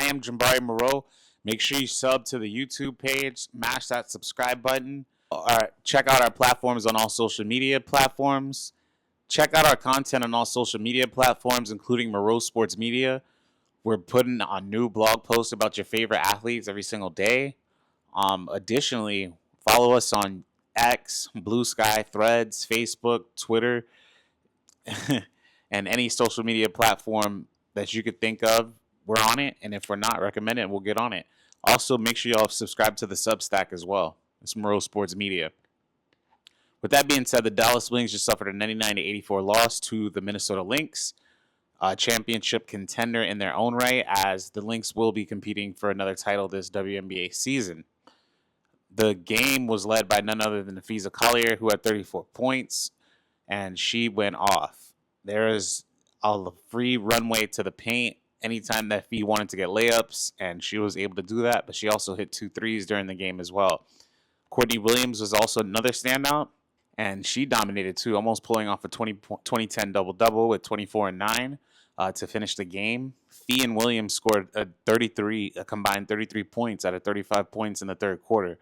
I am Jambari Moreau. Make sure you sub to the YouTube page, mash that subscribe button. Check out our platforms on all social media platforms. Check out our content on all social media platforms, including Moreau Sports Media. We're putting on new blog posts about your favorite athletes every single day. Additionally, follow us on X, Blue Sky, Threads, Facebook, Twitter, and any social media platform that you could think of. We're on it, and if we're not, recommend it, we'll get on it. Also, make sure y'all subscribe to the Substack as well. It's Moreau Sports Media. With that being said, the Dallas Wings just suffered a 99-84 loss to the Minnesota Lynx, a championship contender in their own right, as the Lynx will be competing for another title this WNBA season. The game was led by none other than Napheesa Collier, who had 34 points, and she went off. There is a free runway to the paint anytime that Phee wanted to get layups, and she was able to do that, but she also hit 2 threes during the game as well. Courtney Williams was also another standout, and she dominated too, almost pulling off a 2010 double-double with 24 and 9 to finish the game. Phee and Williams scored a combined 33 points out of 35 points in the third quarter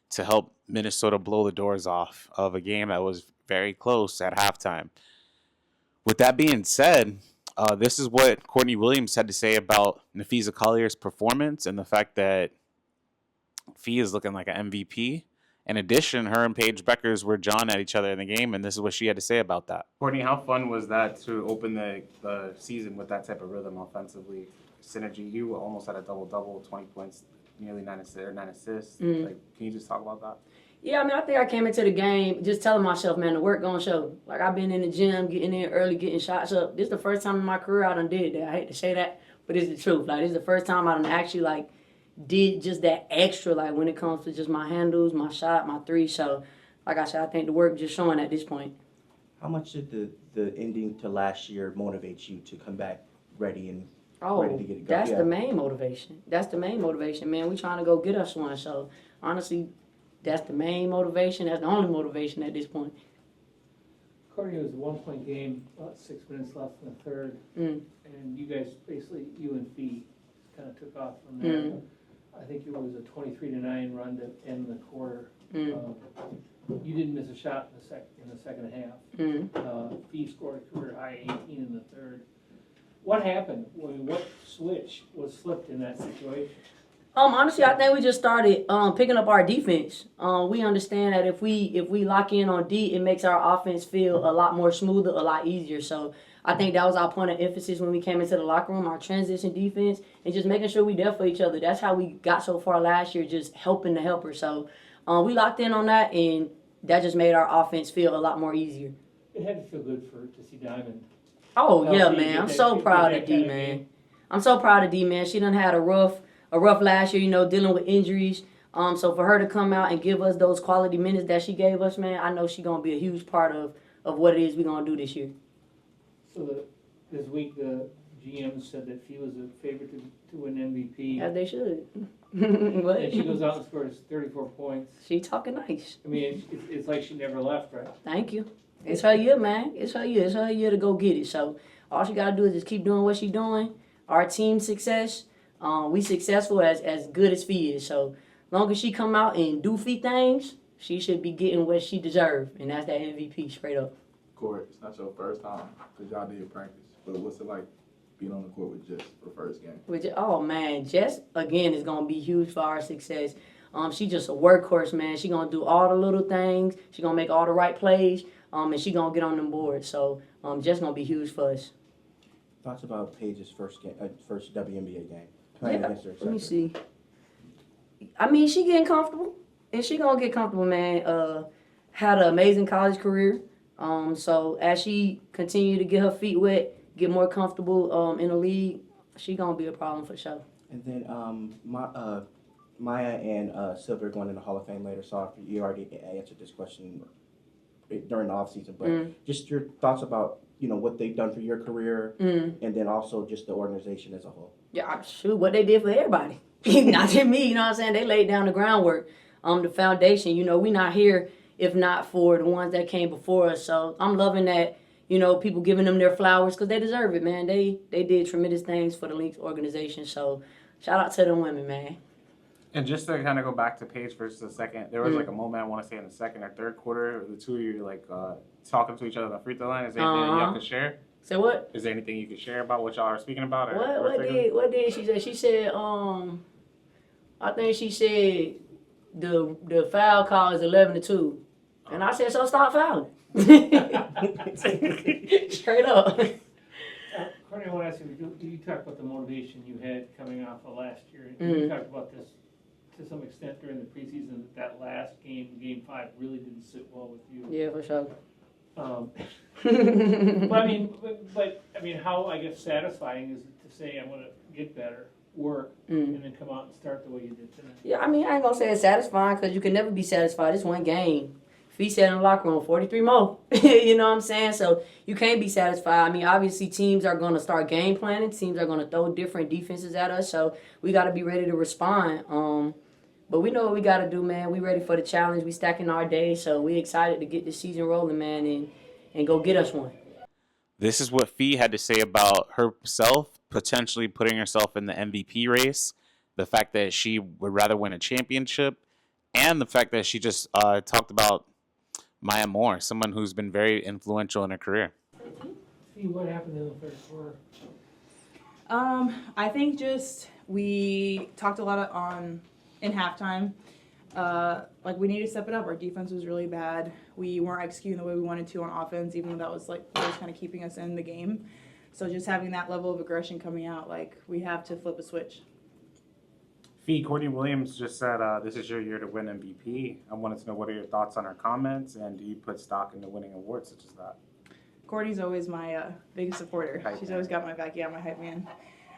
to help Minnesota blow the doors off of a game that was very close at halftime. With that being said, this is what Courtney Williams had to say about Napheesa Collier's performance and the fact that Phee is looking like an MVP. In addition, her and Paige Bueckers were jawing at each other in the game, and this is what she had to say about that. Courtney, how fun was that to open the season with that type of rhythm offensively? Synergy, you almost had a double-double, 20 points, nearly 9 assists. Mm-hmm. Can you just talk about that? Yeah, I think I came into the game just telling myself, man, the work gonna show. I've been in the gym, getting in early, getting shots up. This is the first time in my career I done did that. I hate to say that, but it's the truth. This is the first time I done actually, did just that extra, when it comes to just my handles, my shot, my three. So, like I said, I think the work just showing at this point. How much did the ending to last year motivate you to come back ready to get it going? That's the main motivation. That's the main motivation, man. We trying to go get us one. So, honestly, that's the main motivation. That's the only motivation at this point. Courtney, it was a 1-point game, about 6 minutes left in the third. And you guys, basically, you and Phee kind of took off from there. I think it was a 23-9 run to end the quarter. You didn't miss a shot in the second half. Phee scored a career high 18 in the third. What happened? What switch was flipped in that situation? Honestly, I think we just started picking up our defense. We understand that if we lock in on D, it makes our offense feel a lot more smoother, a lot easier. So I think that was our point of emphasis when we came into the locker room, our transition defense, and just making sure we there for each other. That's how we got so far last year, just helping the helper. So we locked in on that, and that just made our offense feel a lot more easier. It had to feel good to see Diamond. Oh, yeah, man. I'm so proud of D, man. I'm so proud of D, man. She done had a rough last year, dealing with injuries. So for her to come out and give us those quality minutes that she gave us, man, I know she's going to be a huge part of what it is we're going to do this year. So this week, the GM said that Phee was a favorite to win MVP. As they should. And she goes out and scores 34 points. She talking nice. I mean, it's like she never left, right? Thank you. It's her year, man. It's her year. It's her year to go get it. So all she got to do is just keep doing what she's doing. Our team's success. We successful as good as Phee is. So long as she come out and do Phee things, she should be getting what she deserves, and that's that MVP straight up. Court, it's not your first time because y'all did practice, but what's it like being on the court with Jess for the first game? Oh man, Jess again is gonna be huge for our success. She just a workhorse, man. She gonna do all the little things. She gonna make all the right plays, and she gonna get on them boards. So Jess gonna be huge for us. Thoughts about Paige's first WNBA game? Let me see. I mean, she getting comfortable, and she gonna get comfortable, man. Had an amazing college career. So as she continue to get her feet wet, get more comfortable in the league, she gonna be a problem for sure. And then Maya and Silver going in the Hall of Fame later. So you already answered this question during the offseason, but just your thoughts about what they've done for your career, and then also just the organization as a whole. Yeah, shoot, what they did for everybody. Not just me, you know what I'm saying? They laid down the groundwork, the foundation. We not here if not for the ones that came before us. So I'm loving that, people giving them their flowers because they deserve it, man. They did tremendous things for the Lynx organization. So Shout out to them women, man. And just to kind of go back to Paige for just a second, there was like a moment I want to say in the second or third quarter, the two of you like talking to each other on the free throw line. Is there anything y'all can share? Say what? Is there anything you can share about what y'all are speaking about? Or What did she say? She said, I think she said the foul call is 11-2, and I said, so stop fouling. Straight up. Courtney, I want to ask you, you talked about the motivation you had coming off of last year, and you talked about this to some extent during the preseason, that last game, Game 5, really didn't sit well with you. Yeah, for sure. But I mean, how, I guess, satisfying is it to say, I'm going to get better, work, and then come out and start the way you did tonight? Yeah, I mean, I ain't going to say it's satisfying because you can never be satisfied. It's one game. Phee said in the locker room, 43 more. You know what I'm saying? So you can't be satisfied. I mean, obviously teams are going to start game planning. Teams are going to throw different defenses at us. So we got to be ready to respond. But we know what we got to do, man. We ready for the challenge. We stacking our days. So we excited to get the season rolling, man, and go get us one. This is what Phee had to say about herself potentially putting herself in the MVP race. The fact that she would rather win a championship, and the fact that she just talked about Maya Moore, someone who's been very influential in her career. Phee, what happened in the third quarter? I think just we talked a lot in halftime. Like we needed to step it up. Our defense was really bad. We weren't executing the way we wanted to on offense, even though that was like what was kind of keeping us in the game. So just having that level of aggression coming out, like we have to flip a switch. Phee, Courtney Williams just said this is your year to win MVP. I wanted to know what are your thoughts on her comments, and do you put stock into winning awards such as that? Courtney's always my biggest supporter. She's always got my back. Yeah, my hype man.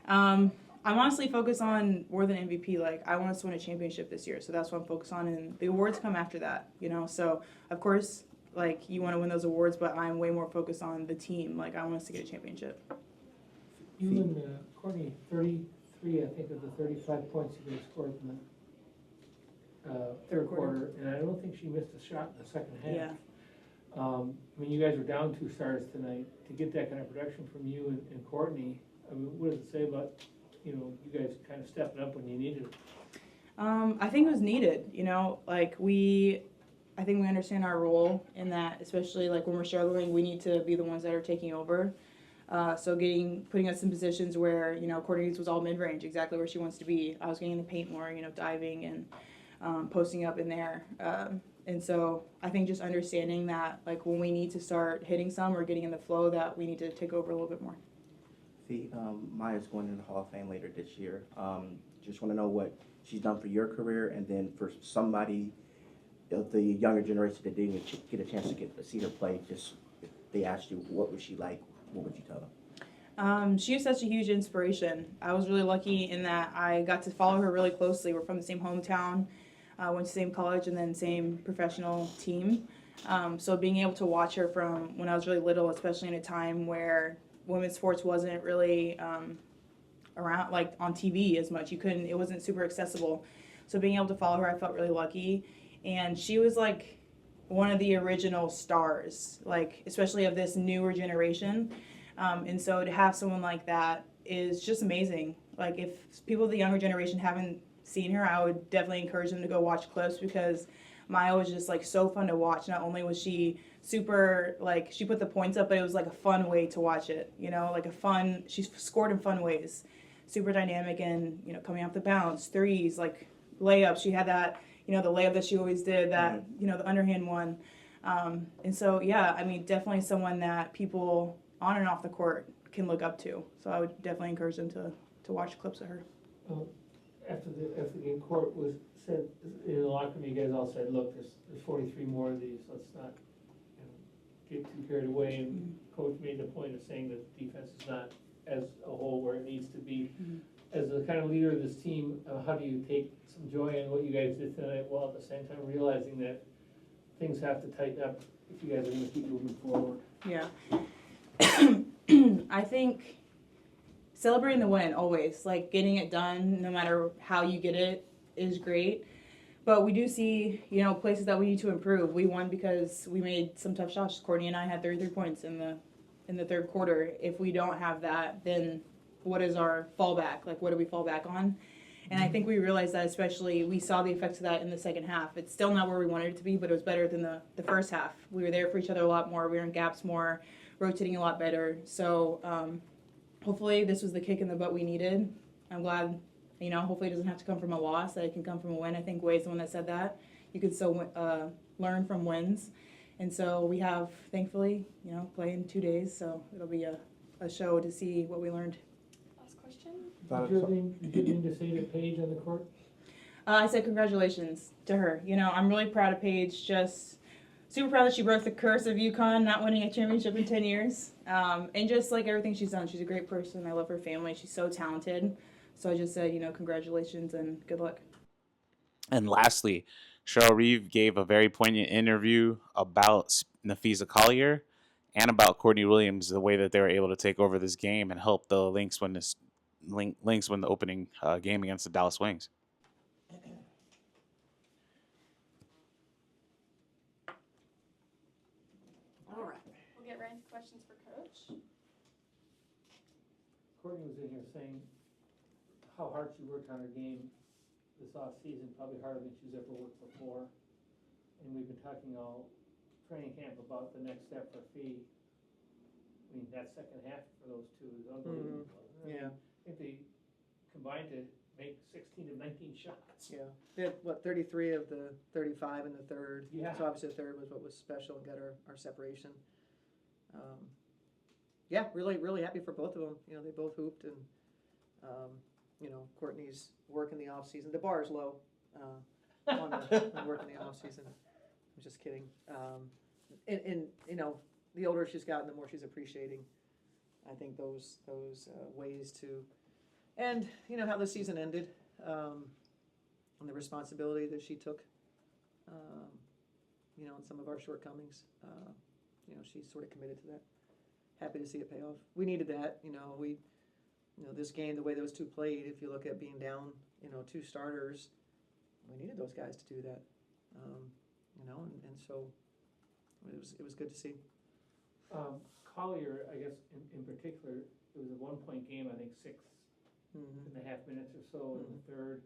I'm honestly focused on more than MVP. Like, I want us to win a championship this year, so that's what I'm focused on, and the awards come after that, you know? So, of course, like, you want to win those awards, but I'm way more focused on the team. Like, I want us to get a championship. You and Courtney, 33, I think, of the 35 points you guys scored in the third quarter, and I don't think she missed a shot in the second half. Yeah. I mean, you guys were down 2 stars tonight. To get that kind of production from you and Courtney, I mean, what does it say about, you know, you guys kind of stepping up when you needed it? I think it was needed, you know, like I think we understand our role in that, especially like when we're struggling, we need to be the ones that are taking over. So putting us in positions where, you know, Courtney's was all mid-range, exactly where she wants to be. I was getting in the paint more, you know, diving and posting up in there. And so I think just understanding that, like, when we need to start hitting some or getting in the flow, that we need to take over a little bit more. Phee, Maya's going in the Hall of Fame later this year. Just want to know what she's done for your career, and then for somebody of the younger generation that didn't get a chance to see her play, just if they asked you what was she like, what would you tell them? She was such a huge inspiration. I was really lucky in that I got to follow her really closely. We're from the same hometown, went to the same college, and then same professional team. So being able to watch her from when I was really little, especially in a time where women's sports wasn't really around, like on TV as much. It wasn't super accessible. So being able to follow her, I felt really lucky. And she was like one of the original stars, like especially of this newer generation. And so to have someone like that is just amazing. Like if people of the younger generation haven't seen her, I would definitely encourage them to go watch clips, because Maya was just like so fun to watch. Not only was she super, like, she put the points up, but it was like a fun way to watch it, you know, like she scored in fun ways. Super dynamic, and, you know, coming off the bounce, threes, like layups. She had that, you know, the layup that she always did, that, you know, the underhand one. And so, yeah, I mean, definitely someone that people on and off the court can look up to. So I would definitely encourage them to watch clips of her. After the game, Court said in the locker room, you guys all said, look, there's 43 more of these. Let's not, you know, get too carried away. And Coach made the point of saying that defense is not as a whole where it needs to be. As the kind of leader of this team, how do you take some joy in what you guys did tonight, while at the same time realizing that things have to tighten up if you guys are going to keep moving forward? Yeah. I think celebrating the win always, like getting it done, no matter how you get it, is great. But we do see, you know, places that we need to improve. We won because we made some tough shots. Courtney and I had 33 points in the third quarter. If we don't have that, then what is our fallback? Like, what do we fall back on? And I think we realized that, especially we saw the effects of that in the second half. It's still not where we wanted it to be, but it was better than the first half. We were there for each other a lot more. We were in gaps more, rotating a lot better. So hopefully this was the kick in the butt we needed. I'm glad, hopefully it doesn't have to come from a loss, that it can come from a win. I think Way's the one that said that. You could still learn from wins. And so we have, thankfully, play in 2 days. So it'll be a show to see what we learned. Last question. Did you have anything to say to Paige on the court? I said congratulations to her. I'm really proud of Paige. Just super proud that she broke the curse of UConn not winning a championship in 10 years. And just like everything she's done, she's a great person. I love her family. She's so talented. So I just said, congratulations and good luck. And lastly, Cheryl Reeve gave a very poignant interview about Napheesa Collier and about Courtney Williams, the way that they were able to take over this game and help the Lynx win the opening game against the Dallas Wings. All right. We'll get right into questions for Coach. Courtney was in here saying how hard she worked on her game this off season, probably harder than she's ever worked before. And we've been talking all training camp about the next step for Phee. I mean, that second half for those two is unbelievable. Yeah. I think they combined to make 16 of 19 shots. Yeah, they had, 33 of the 35 in the third. Yeah. So obviously the third was what was special and got our separation. Yeah, really, really happy for both of them. They both hooped, and Courtney's work in the off season. The bar is low on the work in the off season. I'm just kidding. And the older she's gotten, the more she's appreciating, I think, those ways to, and how the season ended, and the responsibility that she took, in some of our shortcomings. She's sort of committed to that. Happy to see it pay off. We needed that. This game, the way those two played, if you look at being down, two starters, we needed those guys to do that. And so it was good to see. Collier, I guess, in particular, it was a 1-point game, I think 6.5 minutes or so in the third.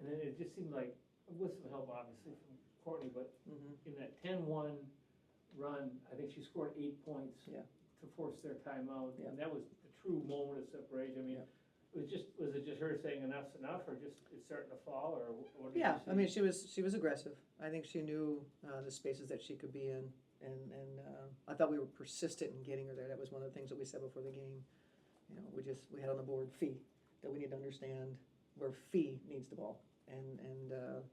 And then it just seemed like, with some help, obviously, from Courtney, but in that 10-1 run, I think she scored 8 points to force their timeout. And that was the true moment of separation. I mean, was it just her saying enough's enough, or just it's starting to fall, or what did you see? I mean, she was aggressive. I think she knew the spaces that she could be in. And I thought we were persistent in getting her there. That was one of the things that we said before the game. We had on the board Phee, that we need to understand where Phee needs the ball. And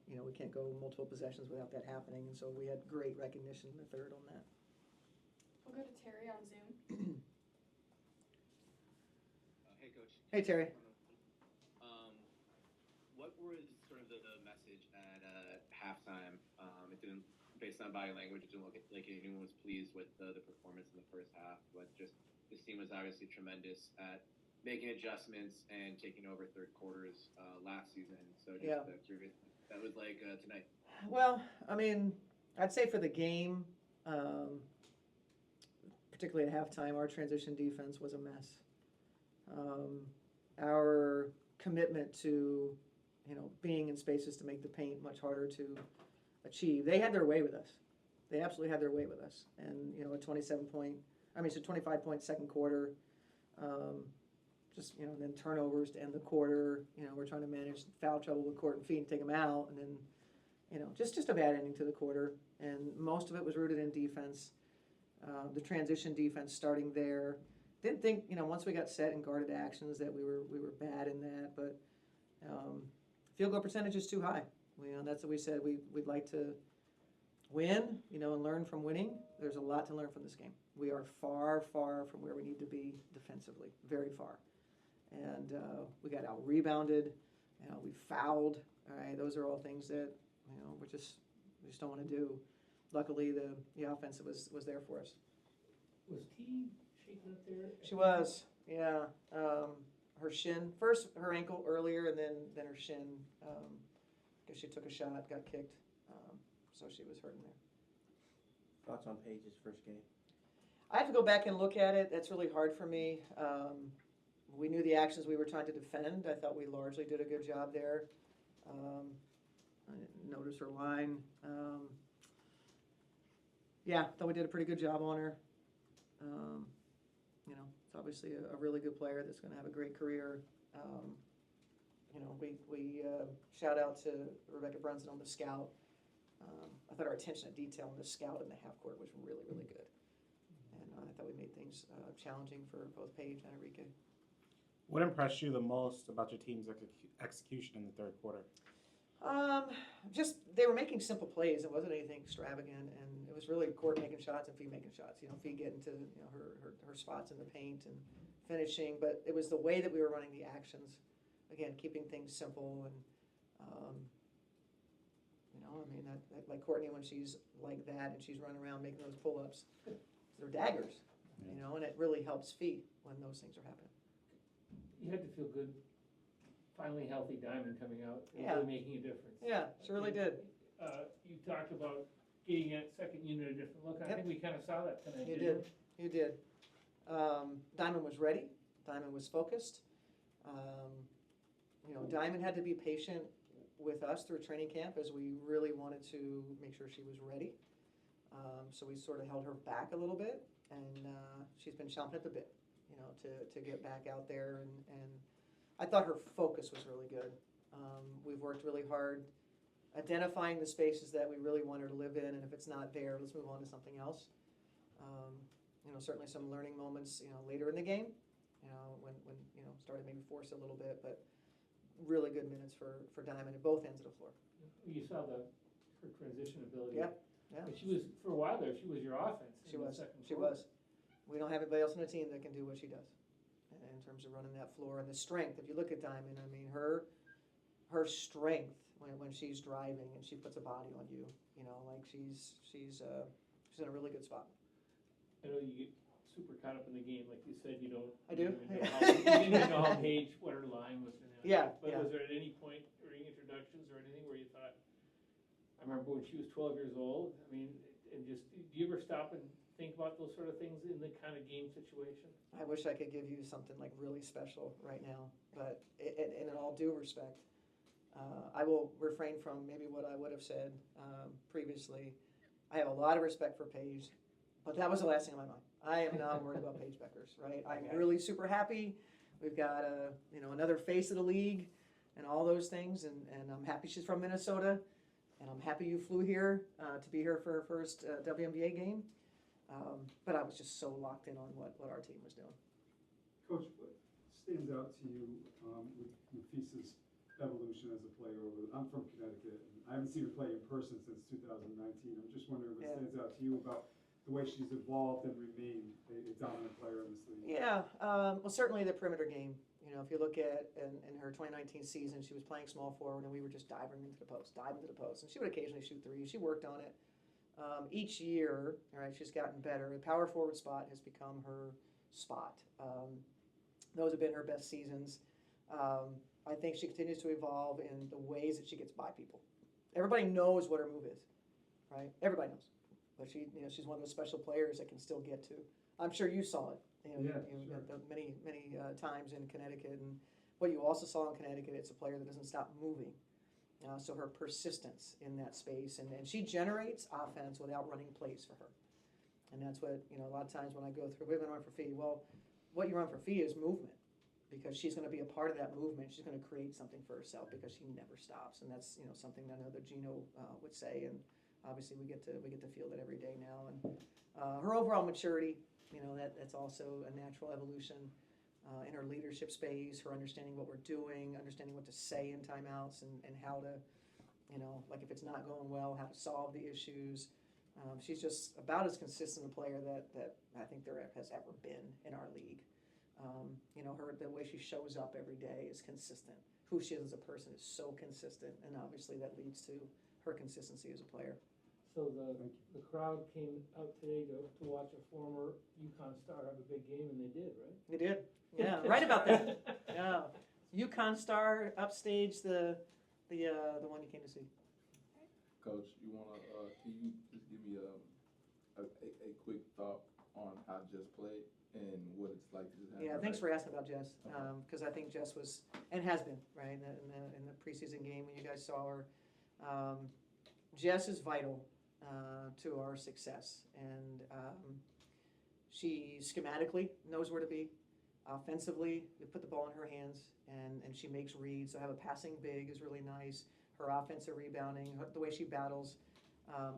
we can't go multiple possessions without that happening. And so we had great recognition in the third on that. We'll go to Terry on Zoom. Hey, Coach. Hey, Terry. What was sort of the message at halftime? It didn't, based on body language, it didn't look like anyone was pleased with the performance in the first half. But just this team was obviously tremendous at making adjustments and taking over third quarters last season. So just curious, that was like tonight. Well, I mean, I'd say for the game, particularly at halftime, our transition defense was a mess. Our commitment to, being in spaces to make the paint much harder to achieve. They had their way with us. They absolutely had their way with us. And, a 25-point second quarter, and then turnovers to end the quarter. We're trying to manage foul trouble with Court and Phee and take them out. And then, just a bad ending to the quarter. And most of it was rooted in defense. The transition defense starting there. Didn't think, once we got set and guarded actions that we were bad in that. But field goal percentage is too high. That's what we said. We'd like to win, and learn from winning. There's a lot to learn from this game. We are far, far from where we need to be defensively, very far. And we got out-rebounded, we fouled. All right, those are all things that, we just don't want to do. Luckily, the offensive was there for us. Was T shaken up there? She was, yeah. Her shin, first her ankle earlier, and then her shin. Because she took a shot, got kicked, so she was hurting there. Thoughts on Paige's first game? I have to go back and look at it. That's really hard for me. We knew the actions we were trying to defend. I thought we largely did a good job there. I didn't notice her line. Yeah, thought we did a pretty good job on her. You know, it's obviously a really good player that's going to have a great career. You know, we shout out to Rebecca Brunson on the scout. I thought our attention to detail on the scout in the half court was really, really good. And I thought we made things challenging for both Paige and Enrique. What impressed you the most about your team's execution in the third quarter? Just they were making simple plays. It wasn't anything extravagant, and it was really Court making shots and Phee making shots. You know, Phee getting to her spots in the paint and finishing. But it was the way that we were running the actions. Again, keeping things simple and you know, I mean that like Courtney when she's like that and she's running around making those pull-ups, they're daggers. You know, and it really helps Phee when those things are happening. You had to feel good, finally healthy Diamond coming out, and Yeah. really making a difference. Yeah, she really did. You talked about getting that second unit a different look. I Yep. think we kind of saw that tonight. You didn't did. You did. Diamond was ready. Diamond was focused. You know, Diamond had to be patient with us through training camp as we really wanted to make sure she was ready. So we sort of held her back a little bit, and she's been chomping at the bit, you know, to get back out there. And I thought her focus was really good. We've worked really hard identifying the spaces that we really want her to live in, and if it's not there, let's move on to something else. You know, certainly some learning moments, you know, later in the game, you know, when you know, started maybe force a little bit, but really good minutes for Diamond at both ends of the floor. You saw her transition ability. Yep. Yeah. But she was, for a while there, she was your offense. She was. We don't have anybody else on the team that can do what she does in terms of running that floor and the strength. If you look at Diamond, I mean, her strength when she's driving and she puts a body on you, you know, like she's in a really good spot. I know you get super caught up in the game, like you said, you don't. I do. You didn't even know how Paige, what her line was. Yeah. But yeah. was there at any point during introductions or anything where you thought, I remember when she was 12 years old, I mean, and just, do you ever stop and think about those sort of things in the kind of game situation? I wish I could give you something like really special right now, but in all due respect, I will refrain from maybe what I would have said previously. I have a lot of respect for Paige, but that was the last thing on my mind. I am not worried about Paige Bueckers, right? I'm really super happy. We've got another face of the league and all those things, and I'm happy she's from Minnesota, and I'm happy you flew here to be here for her first WNBA game. But I was just so locked in on what our team was doing. Coach, what stands out to you with Napheesa's evolution as a player? I'm from Connecticut, and I haven't seen her play in person since 2019. I'm just wondering what stands out to you about the way she's evolved and remained a dominant player in this league. Yeah, well, certainly the perimeter game. You know, if you look at in her 2019 season, she was playing small forward, and we were just diving into the post, and she would occasionally shoot threes. She worked on it. Each year, all right, she's gotten better. The power forward spot has become her spot. Those have been her best seasons. I think she continues to evolve in the ways that she gets by people. Everybody knows what her move is, right? Everybody knows. But she's one of those special players that can still get to. I'm sure you saw it. Sure. Many times in Connecticut. And what you also saw in Connecticut, it's a player that doesn't stop moving. So her persistence in that space, and she generates offense without running plays for her. And that's what, a lot of times when I go through, we're going to run for Phee. Well, what you run for Phee is movement, because she's going to be a part of that movement. She's going to create something for herself because she never stops. And that's, something that I know that Gino would say. And obviously we get to feel that every day now. And her overall maturity, that's also a natural evolution. In her leadership space, her understanding what we're doing, understanding what to say in timeouts, and how to, like if it's not going well, how to solve the issues. She's just about as consistent a player that I think there has ever been in our league. The way she shows up every day is consistent. Who she is as a person is so consistent, and obviously that leads to her consistency as a player. So the crowd came out today to watch a former UConn star have a big game, and they did, right? They did. Yeah, right about that. Yeah, UConn star upstaged the one you came to see. Coach, can you just give me a quick thought on how Just played? and what it's like to have Yeah, her thanks back. for asking about Jess, because I think Jess was, and has been, right, in the preseason game when you guys saw her. Jess is vital to our success, and she schematically knows where to be. Offensively, we put the ball in her hands, and she makes reads. So have a passing big is really nice. Her offensive rebounding, the way she battles,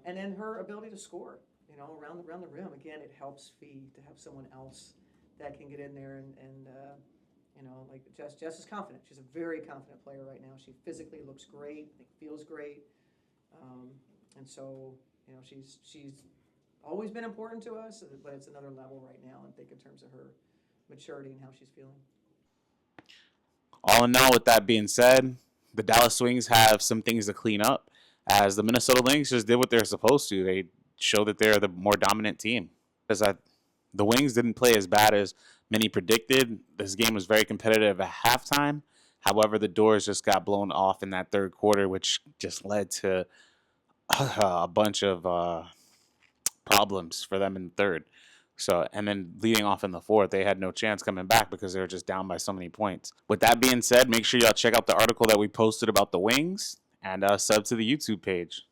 and then her ability to score. You know, around the rim. Again, it helps Phee to have someone else that can get in there and you know, like Jess is confident. She's a very confident player right now. She physically looks great. I think feels great, and so you know she's always been important to us, but it's another level right now. I think in terms of her maturity and how she's feeling. All in all, with that being said, the Dallas Wings have some things to clean up, as the Minnesota Lynx just did what they're supposed to. They showed that they're the more dominant team. The Wings didn't play as bad as many predicted. This game was very competitive at halftime. However, the doors just got blown off in that third quarter, which just led to a bunch of problems for them in the third. So, and then leading off in the fourth, they had no chance coming back because they were just down by so many points. With that being said, make sure y'all check out the article that we posted about the Wings and sub to the YouTube page.